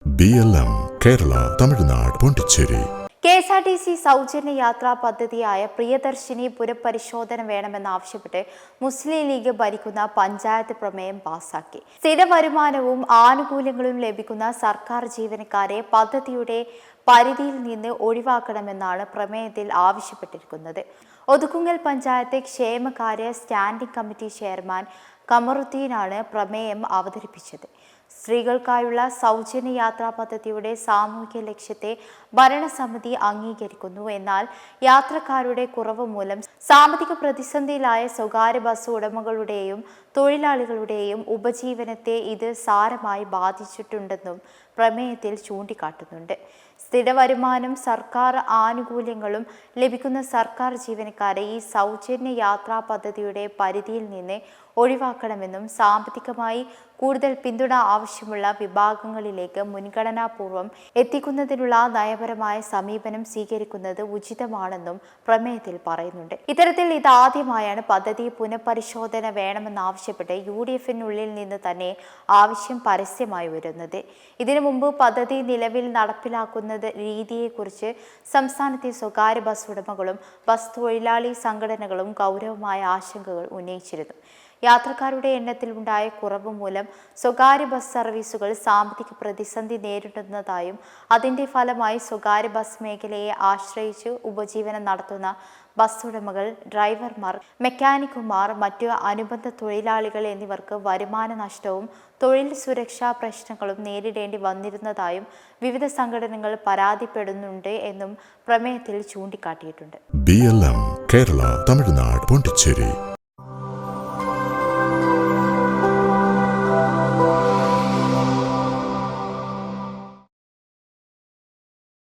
BLM Kerala Tamil Nadu Pondicherry. KSRTC സൗജന്യ യാത്രാ പദ്ധതിയായ പ്രിയദർശിനി പുനഃപരിശോധന വേണമെന്നാവശ്യപ്പെട്ട് മുസ്ലിം ലീഗ് ഭരിക്കുന്ന പഞ്ചായത്ത് പ്രമേയം പാസാക്കി. സ്ഥിര വരുമാനവും ആനുകൂല്യങ്ങളും ലഭിക്കുന്ന സർക്കാർ ജീവനക്കാരെ പദ്ധതിയുടെ പരിധിയിൽ നിന്ന് ഒഴിവാക്കണമെന്നാണ് പ്രമേയത്തിൽ ആവശ്യപ്പെട്ടിരിക്കുന്നത്. ഒതുക്കുങ്ങൽ പഞ്ചായത്ത് ക്ഷേമകാര്യ സ്റ്റാൻഡിംഗ് കമ്മിറ്റി ചെയർമാൻ കമറുദ്ദീനാണ് പ്രമേയം അവതരിപ്പിച്ചത്. സ്ത്രീകൾക്കായുള്ള സൗജന്യ യാത്രാ പദ്ധതിയുടെ സാമൂഹിക ലക്ഷ്യത്തെ ഭരണസമിതി അംഗീകരിക്കുന്നു. എന്നാൽ യാത്രക്കാരുടെ കുറവ് മൂലം സാമ്പത്തിക പ്രതിസന്ധിയിലായ സ്വകാര്യ ബസ് ഉടമകളുടെയും തൊഴിലാളികളുടെയും ഉപജീവനത്തെ ഇത് സാരമായി ബാധിച്ചിട്ടുണ്ടെന്നും പ്രമേയത്തിൽ ചൂണ്ടിക്കാട്ടുന്നുണ്ട്. സ്ഥിര വരുമാനം സർക്കാർ ആനുകൂല്യങ്ങളും ലഭിക്കുന്ന സർക്കാർ ജീവനക്കാരെ ഈ സൗജന്യ യാത്രാ പദ്ധതിയുടെ പരിധിയിൽ നിന്ന് ഒഴിവാക്കണമെന്നും സാമ്പത്തികമായി കൂടുതൽ പിന്തുണ ആവശ്യമുള്ള വിഭാഗങ്ങളിലേക്ക് മുൻഗണനാപൂർവ്വം എത്തിക്കുന്നതിനുള്ള നയപരമായ സമീപനം സ്വീകരിക്കുന്നത് ഉചിതമാണെന്നും പ്രമേയത്തിൽ പറയുന്നുണ്ട്. ഇത്തരത്തിൽ ഇതാദ്യമായാണ് പദ്ധതി പുനഃപരിശോധന വേണമെന്നാവശ്യപ്പെട്ട് UDF-നുള്ളിൽ നിന്ന് തന്നെ ആവശ്യം പരസ്യമായി വരുന്നത്. ഇതിനു മുമ്പ് പദ്ധതി നിലവിൽ നടപ്പിലാക്കുന്ന രീതിയെക്കുറിച്ച് സംസ്ഥാനത്തെ സ്വകാര്യ ബസ് ഉടമകളും ബസ് തൊഴിലാളി സംഘടനകളും ഗൗരവമായ ആശങ്കകൾ ഉന്നയിച്ചിരുന്നു. യാത്രക്കാരുടെ എണ്ണത്തിൽ ഉണ്ടായ കുറവ് മൂലം സ്വകാര്യ ബസ് സർവീസുകൾ സാമ്പത്തിക പ്രതിസന്ധി നേരിടുന്നതായും അതിന്റെ ഫലമായി സ്വകാര്യ ബസ് മേഖലയെ ആശ്രയിച്ച് ഉപജീവനം നടത്തുന്ന ബസ് ഉടമകൾ, ഡ്രൈവർമാർ, മെക്കാനിക്കുമാർ, മറ്റു അനുബന്ധ തൊഴിലാളികൾ എന്നിവർക്ക് വരുമാന നഷ്ടവും തൊഴിൽ സുരക്ഷാ പ്രശ്നങ്ങളും നേരിടേണ്ടി വന്നിരുന്നതായും വിവിധ സംഘടനകൾ പരാതിപ്പെടുന്നുണ്ട് എന്നും പ്രമേയത്തിൽ ചൂണ്ടിക്കാട്ടിയിട്ടുണ്ട്. BLM കേരള തമിഴ്നാട് പോണ്ടിച്ചേരി.